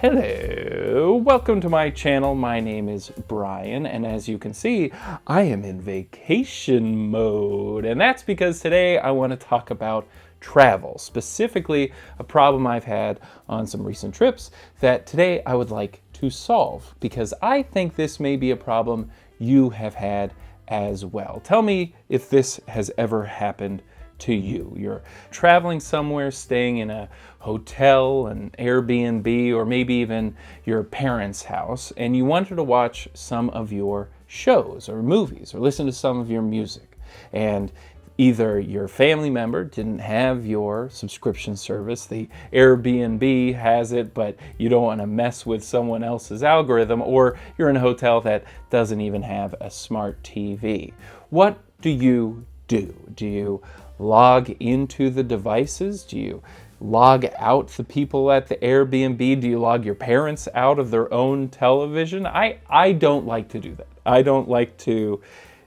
Hello, welcome to my channel. My name is Brian, and as you can see, I am in vacation mode. And that's because today I want to talk about travel, specifically a problem I've had on some recent trips that today I would like to solve, because I think this may be a problem you have had as well. Tell me if this has ever happened to you. You're traveling somewhere, staying in a hotel, an Airbnb, or maybe even your parents' house, and you wanted to watch some of your shows or movies or listen to some of your music. And either your family member didn't have your subscription service, the Airbnb has it, but you don't want to mess with someone else's algorithm, or you're in a hotel that doesn't even have a smart TV. What do you do? Do you log into the devices? Do you log out the people at the Airbnb? Do you log your parents out of their own television? I don't like to do that. I don't like to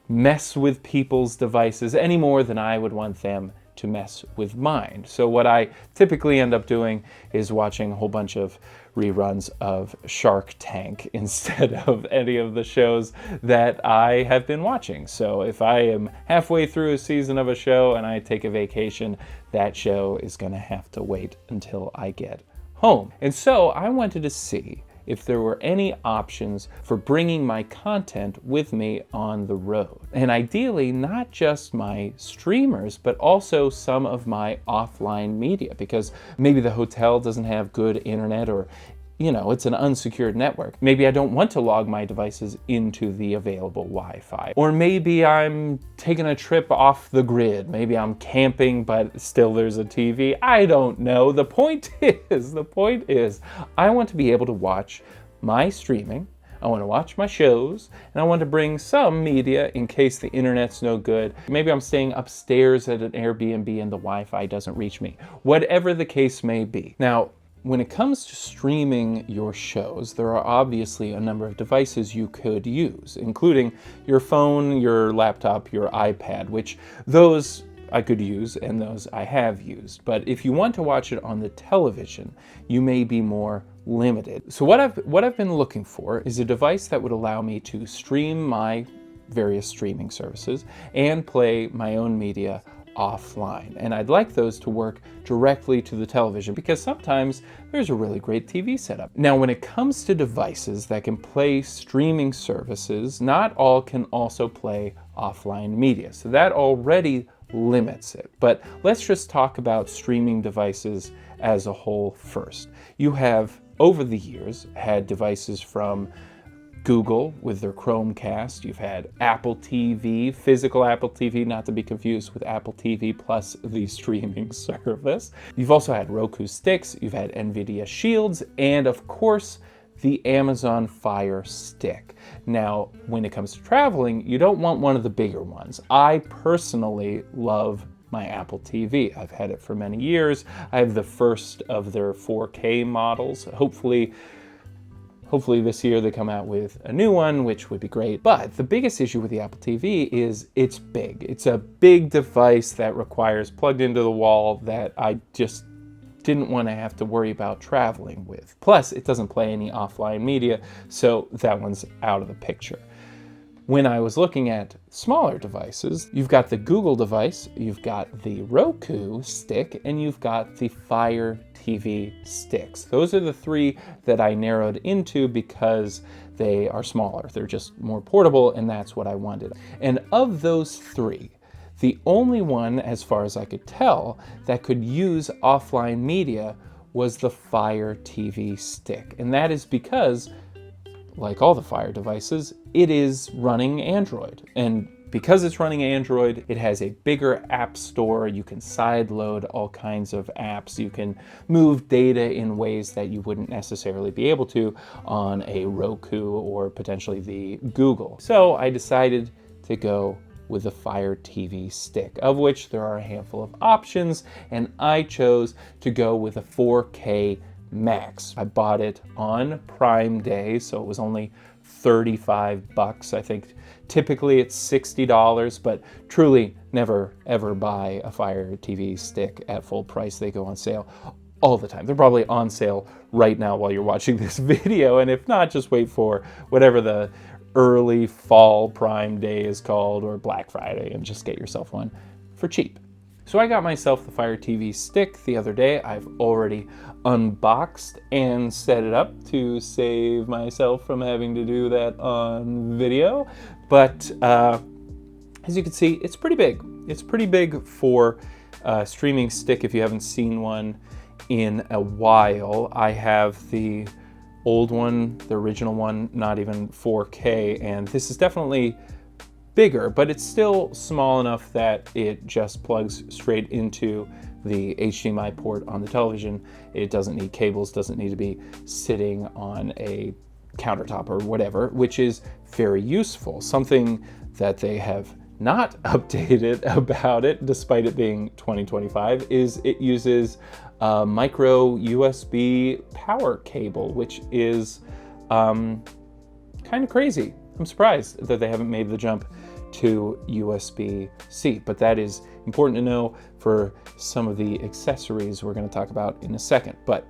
mess with people's devices any more than I would want them to mess with mine. So what I typically end up doing is watching a whole bunch of reruns of Shark Tank instead of any of the shows that I have been watching. So if I am halfway through a season of a show and I take a vacation, that show is going to have to wait until I get home. And so I wanted to see if there were any options for bringing my content with me on the road. And ideally, not just my streamers, but also some of my offline media, because maybe the hotel doesn't have good internet, or it's an unsecured network. Maybe I don't want to log my devices into the available Wi-Fi. Or maybe I'm taking a trip off the grid. Maybe I'm camping, but still there's a TV. I don't know. The point is, I want to be able to watch my streaming. I want to watch my shows, and I want to bring some media in case the internet's no good. Maybe I'm staying upstairs at an Airbnb and the Wi-Fi doesn't reach me. Whatever the case may be. Now, when it comes to streaming your shows, there are obviously a number of devices you could use, including your phone, your laptop, your iPad, which those I could use and those I have used. But if you want to watch it on the television, you may be more limited. So what I've been looking for is a device that would allow me to stream my various streaming services and play my own media offline. And I'd like those to work directly to the television, because sometimes there's a really great TV setup. Now, when it comes to devices that can play streaming services, not all can also play offline media. So that already limits it. But let's just talk about streaming devices as a whole first. You have, over the years, had devices from Google with their Chromecast. You've had Apple TV, physical Apple TV, not to be confused with Apple TV plus the streaming service. You've also had Roku sticks, you've had NVIDIA Shields, and of course, the Amazon Fire Stick. Now, when it comes to traveling, you don't want one of the bigger ones. I personally love my Apple TV. I've had it for many years. I have the first of their 4K models. Hopefully this year they come out with a new one, which would be great. But the biggest issue with the Apple TV is it's big. It's a big device that requires plugged into the wall that I just didn't want to have to worry about traveling with. Plus, it doesn't play any offline media, so that one's out of the picture. When I was looking at smaller devices, you've got the Google device, you've got the Roku stick, and you've got the Firetv Sticks. Those are the three that I narrowed into because they are smaller. They're just more portable, and that's what I wanted. And of those three, the only one, as far as I could tell, that could use offline media was the Firetv Stick. And that is because, like all the Fire devices, it is running Android. And because it's running Android, it has a bigger app store. You can sideload all kinds of apps. You can move data in ways that you wouldn't necessarily be able to on a Roku or potentially the Google. So I decided to go with the Firetv Stick, of which there are a handful of options, and I chose to go with a 4K Max. I bought it on Prime Day, so it was only $35. I think typically it's $60, but truly never ever buy a Firetv Stick at full price. They go on sale all the time. They're probably on sale right now while you're watching this video, and if not, just wait for whatever the early fall Prime Day is called, or Black Friday, and just get yourself one for cheap. So I got myself the Firetv Stick the other day. I've already unboxed and set it up to save myself from having to do that on video, but as you can see, it's pretty big. It's pretty big for a streaming stick if you haven't seen one in a while. I have the old one, the original one, not even 4K, and this is definitely bigger, but it's still small enough that it just plugs straight into the HDMI port on the television. It doesn't need cables, doesn't need to be sitting on a countertop or whatever, which is very useful. Something that they have not updated about it, despite it being 2025, is it uses a micro USB power cable, which is kind of crazy. I'm surprised that they haven't made the jump to USB-C, but that is important to know for some of the accessories we're going to talk about in a second. But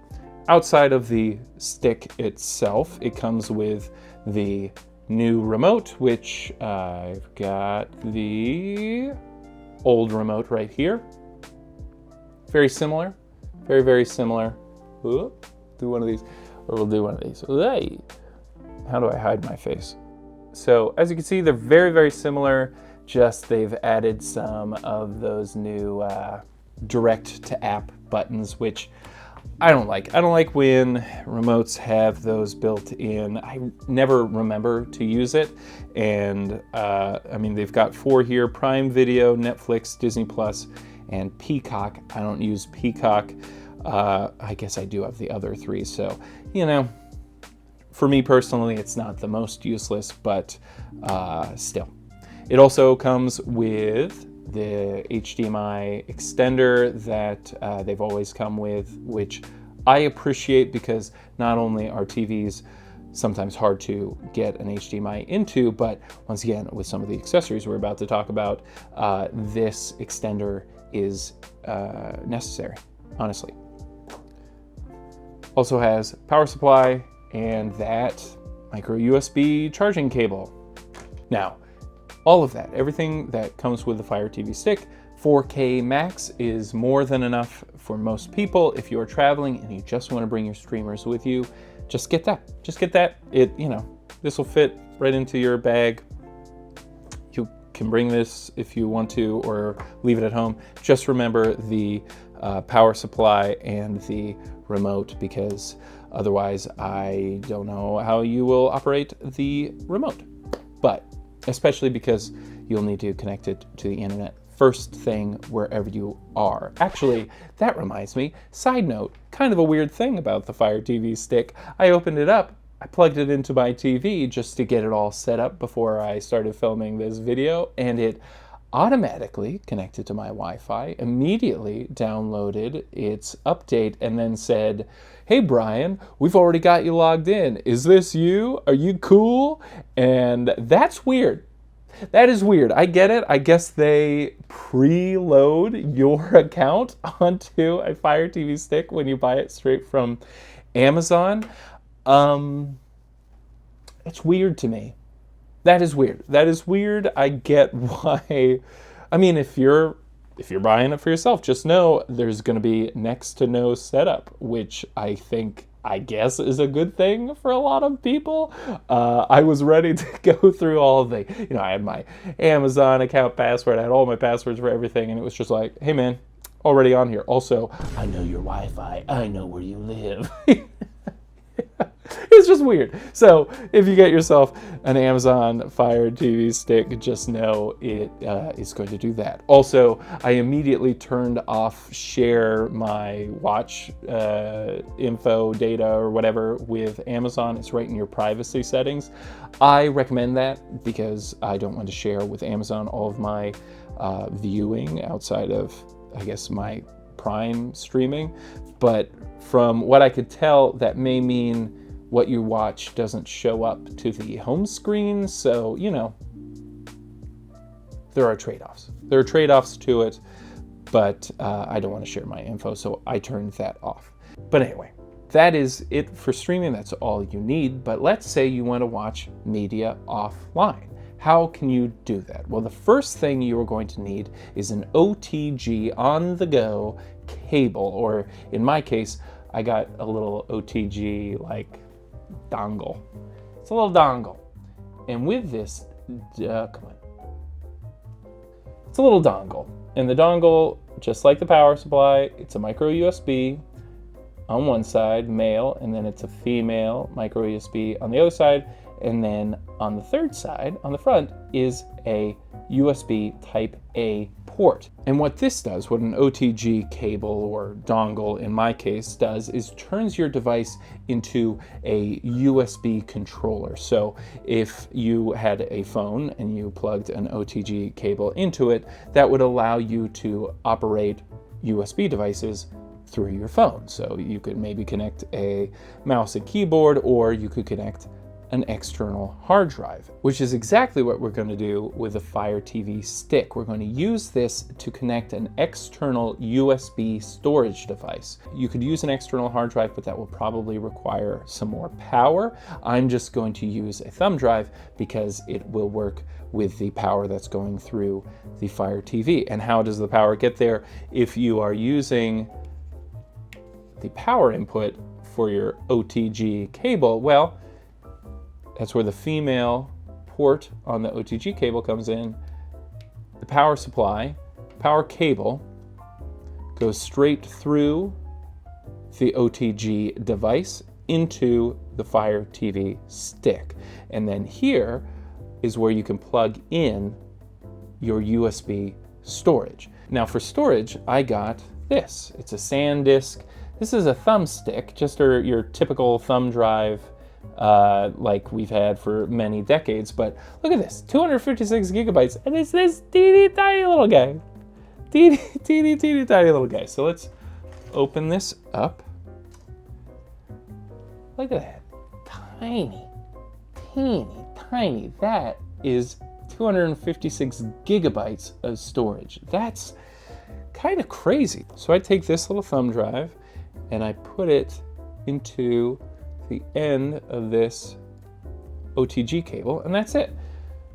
outside of the stick itself, it comes with the new remote, which I've got the old remote right here. Very similar, very, very similar. Ooh, do one of these, or we'll do one of these. Hey, how do I hide my face? So as you can see, they're very, very similar, just they've added some of those new direct to app buttons, which I don't like. I don't like when remotes have those built in. I never remember to use it. And I mean, they've got 4 here: Prime Video, Netflix, Disney Plus, and Peacock. I don't use Peacock. I guess I do have the other 3. So, you know, for me personally, it's not the most useless, but still. It also comes with the HDMI extender that they've always come with, which I appreciate because not only are TVs sometimes hard to get an HDMI into, but once again, with some of the accessories we're about to talk about, this extender is necessary, honestly. Also has power supply and that micro USB charging cable. Now, all of that, everything that comes with the Firetv Stick, 4K max is more than enough for most people. If you're traveling and you just want to bring your streamers with you, just get that. Just get that. This will fit right into your bag. You can bring this if you want to, or leave it at home. Just remember the power supply and the remote, because otherwise I don't know how you will operate the remote. But especially because you'll need to connect it to the internet first thing wherever you are. Actually, that reminds me, side note, kind of a weird thing about the Firetv Stick. I opened it up, I plugged it into my TV just to get it all set up before I started filming this video, and it automatically connected to my Wi-Fi, immediately downloaded its update, and then said, "Hey Brian, we've already got you logged in. Is this you? Are you cool?" And that's weird. That is weird. I get it. I guess they preload your account onto a Firetv Stick when you buy it straight from Amazon. It's weird to me. That is weird. That is weird. I get why. I mean, if you're buying it for yourself, just know there's going to be next to no setup, which I guess is a good thing for a lot of people. I was ready to go through all of the, I had my Amazon account password, I had all my passwords for everything, and it was just like, hey man, already on here. Also, I know your Wi-Fi, I know where you live. It's just weird. So if you get yourself an Amazon Firetv Stick, just know it is going to do that. Also, I immediately turned off share my watch info data or whatever with Amazon. It's right in your privacy settings. I recommend that because I don't want to share with Amazon all of my viewing outside of, I guess, my Prime streaming. But from what I could tell, that may mean what you watch doesn't show up to the home screen. So, there are trade-offs. There are trade-offs to it, but I don't want to share my info, so I turned that off. But anyway, that is it for streaming. That's all you need. But let's say you want to watch media offline. How can you do that? Well, the first thing you are going to need is an OTG on-the-go cable, or in my case, I got a little OTG like dongle. It's a little dongle. And with this, come on. It's a little dongle. And the dongle, just like the power supply, it's a micro USB on one side, male, and then it's a female micro USB on the other side. And then on the third side, on the front, is a USB Type A port. And what this does, what an OTG cable or dongle in my case does, is turns your device into a USB controller. So if you had a phone and you plugged an OTG cable into it, that would allow you to operate USB devices through your phone. So you could maybe connect a mouse and keyboard, or you could connect an external hard drive, which is exactly what we're going to do with the Firetv Stick. We're going to use this to connect an external USB storage device. You could use an external hard drive, but that will probably require some more power. I'm just going to use a thumb drive because it will work with the power that's going through the Firetv. And how does the power get there? If you are using the power input for your OTG cable, well, that's where the female port on the OTG cable comes in. The power supply, power cable, goes straight through the OTG device into the Firetv Stick. And then here is where you can plug in your USB storage. Now for storage, I got this. It's a SanDisk. This is a thumb stick, just your typical thumb drive like we've had for many decades. But look at this, 256 gigabytes, and it's this teeny tiny little guy. Teeny tiny little guy. So let's open this up. Look at that. Tiny, teeny tiny. That is 256 gigabytes of storage. That's kind of crazy. So I take this little thumb drive and I put it into the end of this OTG cable, and that's it.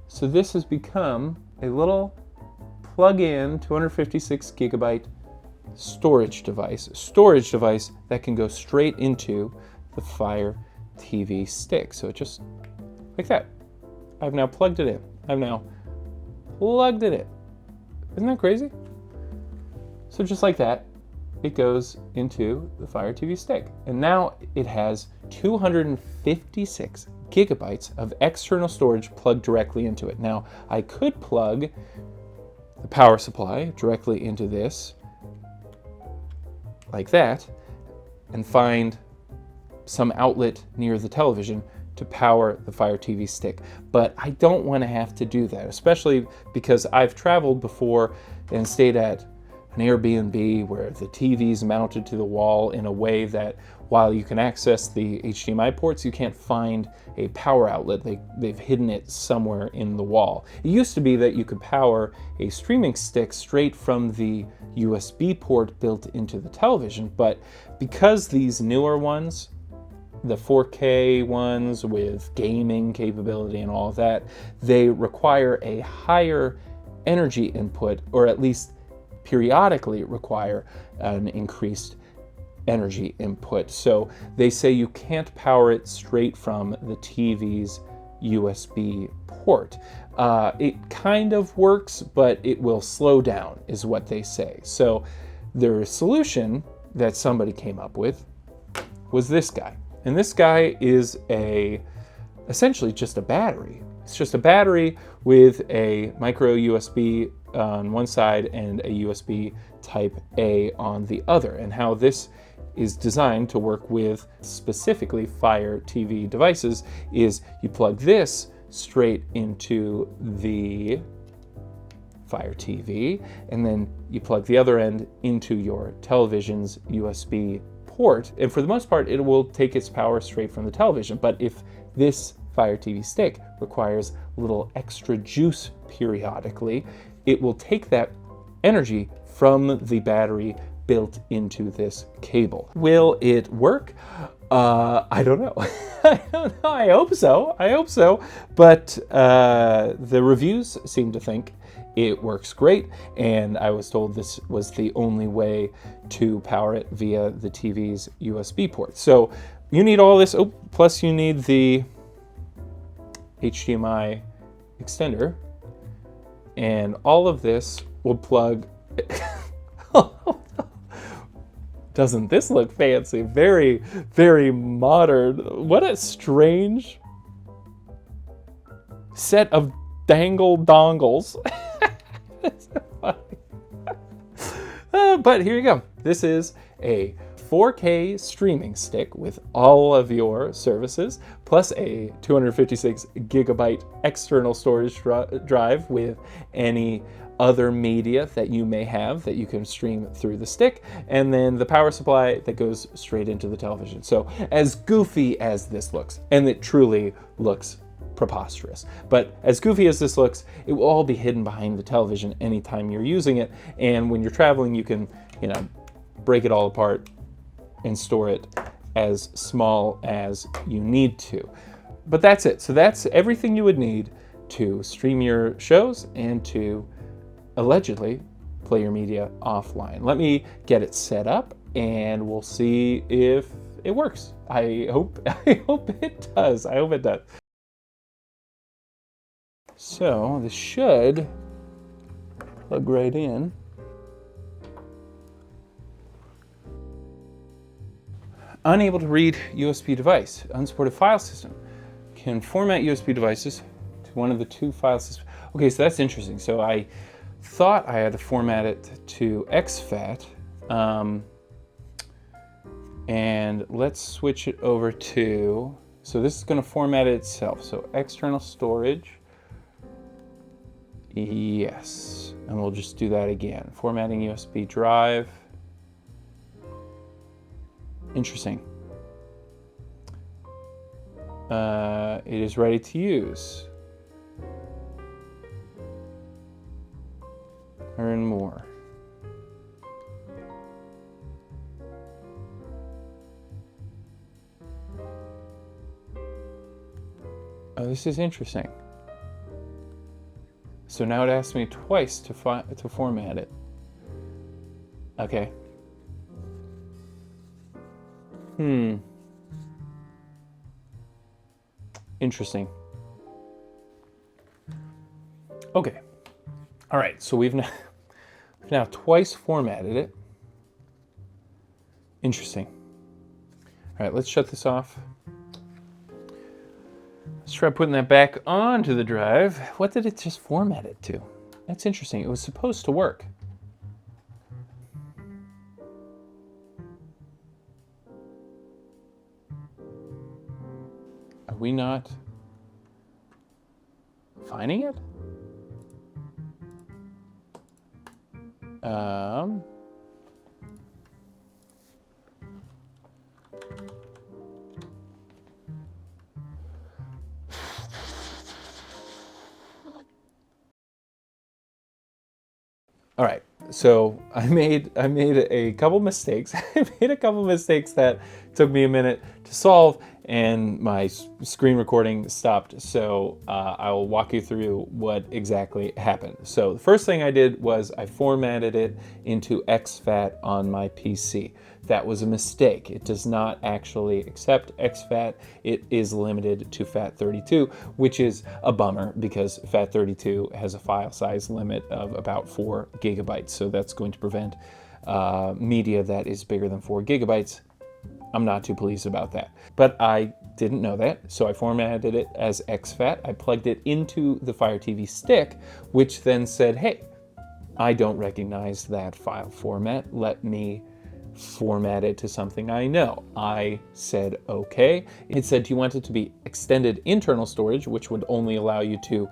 So this has become a little plug-in 256 gigabyte storage device that can go straight into the Firetv Stick. So it just like that. I've now plugged it in. Isn't that crazy? So just like that, it goes into the Firetv Stick. And now it has 256 gigabytes of external storage plugged directly into it. Now, I could plug the power supply directly into this, like that, and find some outlet near the television to power the Firetv Stick. But I don't want to have to do that, especially because I've traveled before and stayed at an Airbnb where the TV's mounted to the wall in a way that while you can access the HDMI ports, you can't find a power outlet. They've hidden it somewhere in the wall. It used to be that you could power a streaming stick straight from the USB port built into the television, but because these newer ones, the 4K ones with gaming capability and all of that, they require a higher energy input, or at least periodically require an increased energy input. So they say you can't power it straight from the TV's USB port. It kind of works, but it will slow down, is what they say. So their solution that somebody came up with was this guy. And this guy is essentially just a battery. It's just a battery with a micro USB on one side and a USB Type A on the other. And how this is designed to work with specifically Firetv devices is you plug this straight into the Firetv, and then you plug the other end into your television's USB port. And for the most part, it will take its power straight from the television. But if this Firetv Stick requires a little extra juice periodically, it will take that energy from the battery built into this cable. Will it work? I don't know. I don't know. I hope so. I hope so. But the reviews seem to think it works great, and I was told this was the only way to power it via the TV's USB port. So you need all this. Oh, plus you need the HDMI extender, and all of this will plug. Doesn't this look fancy? Very, very modern. What a strange set of dangle dongles. That's so funny. But here you go. This is a 4K streaming stick with all of your services, plus a 256 gigabyte external storage drive with any other media that you may have that you can stream through the stick, and then the power supply that goes straight into the television. So as goofy as this looks, and it truly looks preposterous, but as goofy as this looks, it will all be hidden behind the television anytime you're using it, and when you're traveling, you can, break it all apart and store it as small as you need to. But that's it. So that's everything you would need to stream your shows and to allegedly play your media offline. Let me get it set up and we'll see if it works. I hope it does. I hope it does. So this should plug right in. Unable to read USB device. Unsupported file system. Can format USB devices to one of the two file systems. Okay, so that's interesting. So I thought I had to format it to exFAT. And let's switch it over to, so this is going to format it itself. So external storage. Yes. And we'll just do that again. Formatting USB drive. Interesting. It is ready to use. Earn more. Oh, this is interesting. So now it asks me twice to format it. Okay. Interesting. Okay. All right, so we've now twice formatted it. Interesting. All right, let's shut this off. Let's try putting that back onto the drive. What did it just format it to? That's interesting. It was supposed to work. Are we not finding it? All right, so I made a couple mistakes. I made a couple mistakes that took me a minute to solve, and my screen recording stopped. So I'll walk you through what exactly happened. So the first thing I did was I formatted it into exFAT on my PC. That was a mistake. It does not actually accept exFAT. It is limited to FAT32, which is a bummer because FAT32 has a file size limit of about 4 gigabytes. So that's going to prevent media that is bigger than 4 gigabytes. I'm not too pleased about that. But I didn't know that, so I formatted it as exFAT. I plugged it into the Firetv Stick, which then said, hey, I don't recognize that file format. Let me format it to something I know. I said okay. It said, do you want it to be extended internal storage, which would only allow you to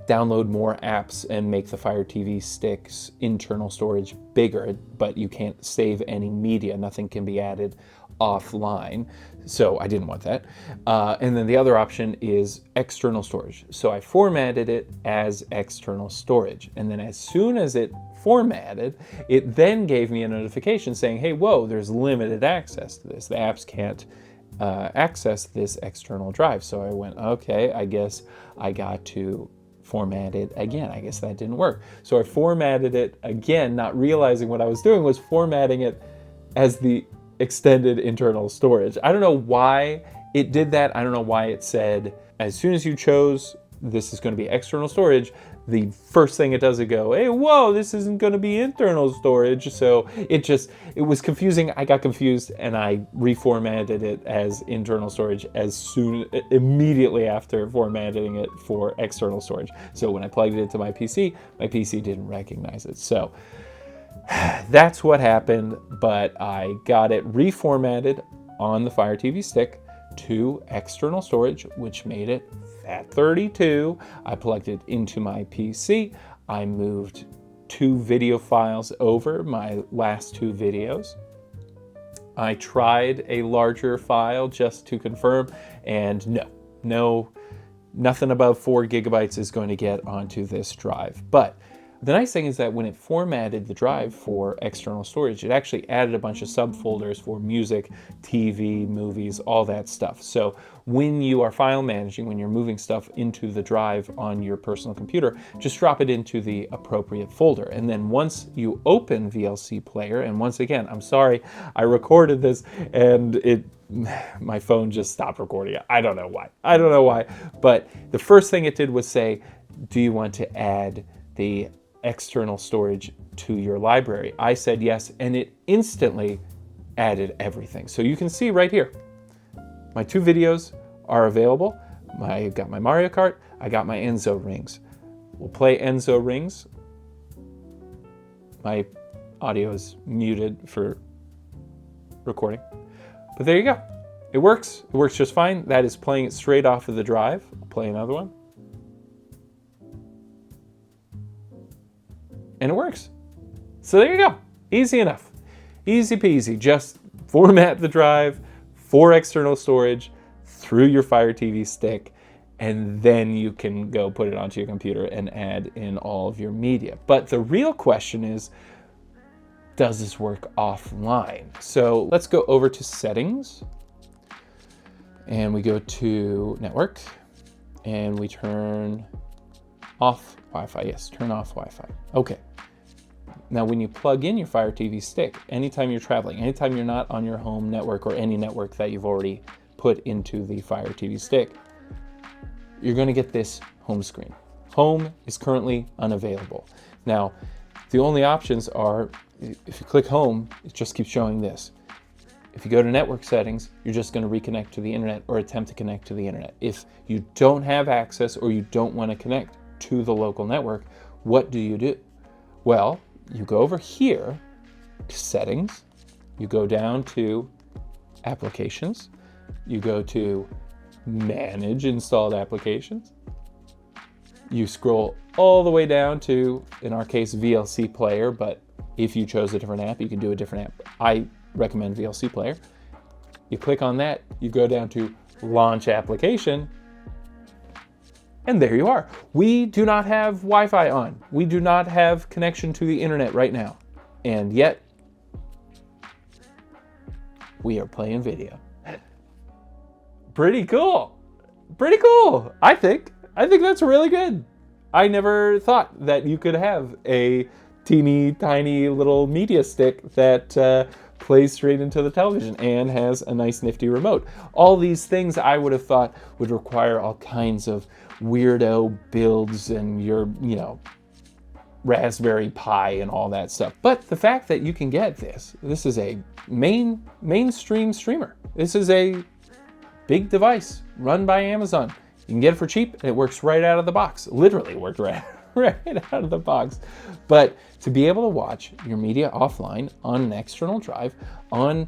download more apps and make the Firetv Stick's internal storage bigger, but you can't save any media. Nothing can be added offline. So I didn't want that. And then the other option is external storage. So I formatted it as external storage. And then as soon as it formatted, it then gave me a notification saying, hey, whoa, there's limited access to this. The apps can't access this external drive. So I went, okay, I guess I got to format it again. I guess that didn't work. So I formatted it again, not realizing what I was doing was formatting it as the extended internal storage. I don't know why it did that. I don't know why it said, as soon as you chose this is going to be external storage, the first thing it does is go, hey, whoa, this isn't going to be internal storage. So it was confusing. I got confused and I reformatted it as internal storage immediately after formatting it for external storage. So when I plugged it into my PC didn't recognize it. So that's what happened, but I got it reformatted on the Firetv Stick to external storage, which made it FAT32. I plugged it into my PC. I moved 2 video files over, my last 2 videos. I tried a larger file just to confirm, and nothing above 4 gigabytes is going to get onto this drive. But the nice thing is that when it formatted the drive for external storage, it actually added a bunch of subfolders for music, TV, movies, all that stuff. So when you are file managing, when you're moving stuff into the drive on your personal computer, just drop it into the appropriate folder. And then once you open VLC Player, and once again, I'm sorry, I recorded this and my phone just stopped recording it. I don't know why. But the first thing it did was say, do you want to add the external storage to your library? I said yes, and it instantly added everything. So you can see right here, my 2 videos are available. I got my Mario Kart, I got my Enzo rings. We'll play Enzo rings. My audio is muted for recording, but there you go. It works just fine. That is playing it straight off of the drive. I'll play another one. And it works. So there you go. Easy enough. Easy peasy. Just format the drive for external storage through your Firetv Stick, and then you can go put it onto your computer and add in all of your media. But the real question is, does this work offline? So let's go over to settings, and we go to network, and we turn off Wi-Fi. Yes, turn off Wi-Fi. Okay. Now, when you plug in your Firetv Stick, anytime you're traveling, anytime you're not on your home network or any network that you've already put into the Firetv Stick, you're going to get this home screen. Home is currently unavailable. Now, the only options are, if you click home, it just keeps showing this. If you go to network settings, you're just going to reconnect to the internet or attempt to connect to the internet. If you don't have access or you don't want to connect to the local network, what do? Well, you go over here to settings, you go down to applications, you go to manage installed applications, you scroll all the way down to, in our case, VLC Player, but if you chose a different app, you can do a different app. I recommend VLC Player. You click on that, you go down to launch application, and there you are. We do not have Wi-Fi on. We do not have connection to the internet right now. And yet, we are playing video. Pretty cool. Pretty cool, I think. I think that's really good. I never thought that you could have a teeny tiny little media stick that plays straight into the television and has a nice nifty remote. All these things I would have thought would require all kinds of weirdo builds and your, Raspberry Pi and all that stuff. But the fact that you can get this is a mainstream streamer. This is a big device run by Amazon. You can get it for cheap and it works right out of the box. Literally worked right out of the box. But to be able to watch your media offline on an external drive on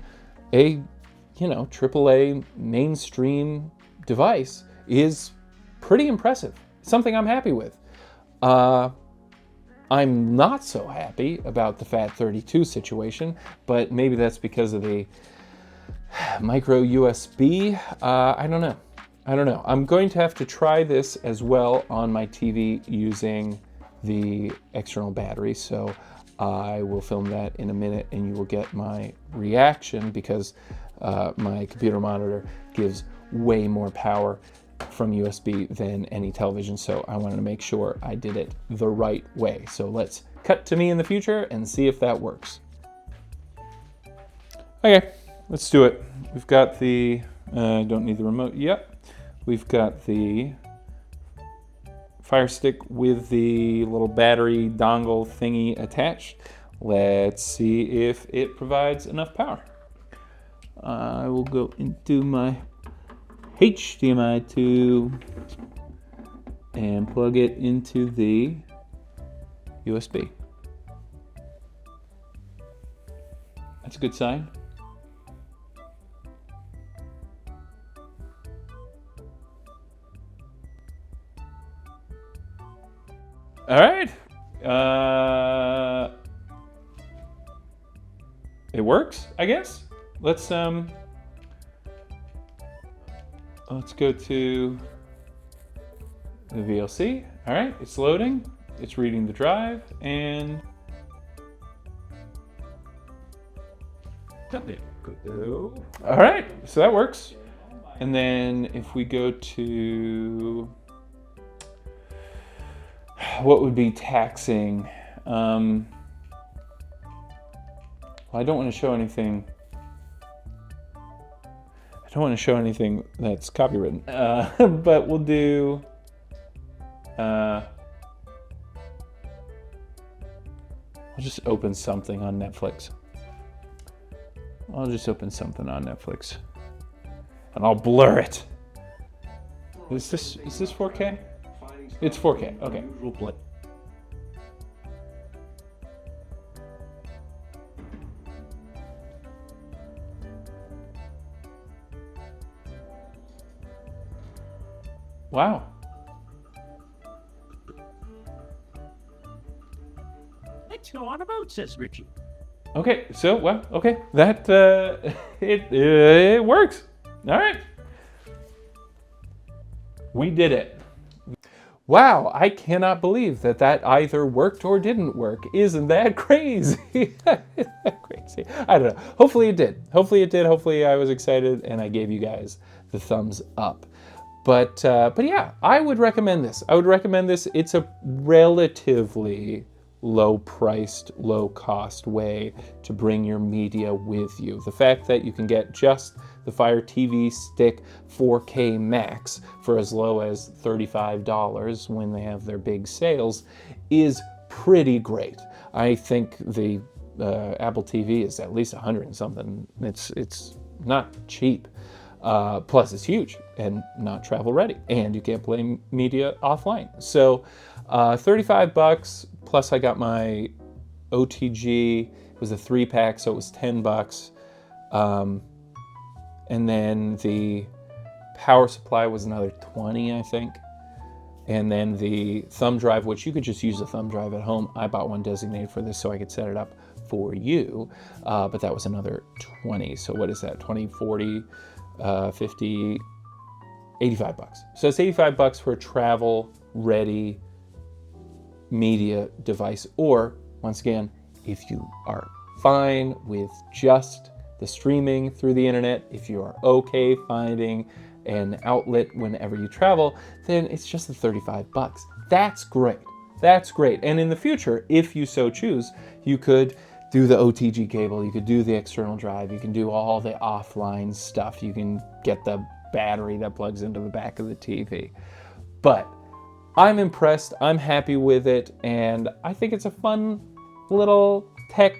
a, AAA mainstream device is pretty impressive. Something I'm happy with. I'm not so happy about the FAT32 situation, but maybe that's because of the Micro USB, I don't know. I'm going to have to try this as well on my TV using the external battery. So I will film that in a minute and you will get my reaction, because my computer monitor gives way more power from USB than any television. So I wanted to make sure I did it the right way. So let's cut to me in the future and see if that works. Okay, let's do it. We've got the, don't need the remote yet. We've got the Fire Stick with the little battery dongle thingy attached. Let's see if it provides enough power. I will go into my HDMI tube and plug it into the USB. That's a good sign. All right. It works, I guess. Let's go to the VLC. All right, it's loading. It's reading the drive and all right, so that works. And then if we go to what would be taxing, well, I don't want to show anything. I don't want to show anything that's copywritten, but we'll do. I'll just open something on Netflix. And I'll blur it. Is this 4K? It's 4K. Okay. Wow. Let's go on a boat, says Richie. Okay, so, well, okay, that, it works. All right. We did it. Wow, I cannot believe that either worked or didn't work. Isn't that crazy? Isn't that crazy? I don't know. Hopefully it did. Hopefully I was excited and I gave you guys the thumbs up. But yeah, I would recommend this. It's a relatively low-priced, low-cost way to bring your media with you. The fact that you can get just the Firetv Stick 4K Max for as low as $35 when they have their big sales is pretty great. I think the Apple TV is at least 100 and something. It's not cheap. Plus it's huge and not travel ready, and you can't play media offline. So 35 bucks, plus I got my OTG. It was a 3-pack, so it was 10 bucks. And then the power supply was another 20, I think. And then the thumb drive, which you could just use a thumb drive at home. I bought one designated for this so I could set it up for you. But that was another 20. So what is that? 20, 40, 50, 85 bucks. So it's 85 bucks for a travel ready media device. Or once again, if you are fine with just the streaming through the internet, if you are okay finding an outlet whenever you travel, then it's just the 35 bucks. That's great. And in the future, if you so choose, you could do the OTG cable, you could do the external drive, you can do all the offline stuff, you can get the battery that plugs into the back of the TV. But I'm impressed, I'm happy with it, and I think it's a fun little tech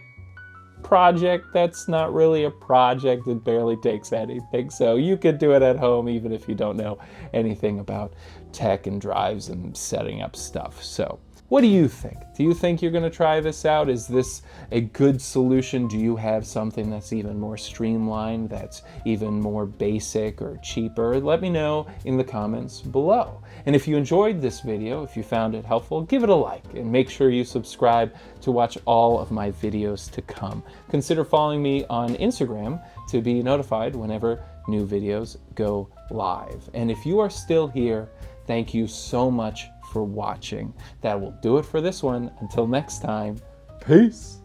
project that's not really a project. It barely takes anything, so you could do it at home even if you don't know anything about tech and drives and setting up stuff. So What do you think? Do you think you're going to try this out? Is this a good solution? Do you have something that's even more streamlined, that's even more basic or cheaper? Let me know in the comments below. And if you enjoyed this video, if you found it helpful, give it a like and make sure you subscribe to watch all of my videos to come. Consider following me on Instagram to be notified whenever new videos go live. And if you are still here, thank you so much for watching. That will do it for this one. Until next time, peace.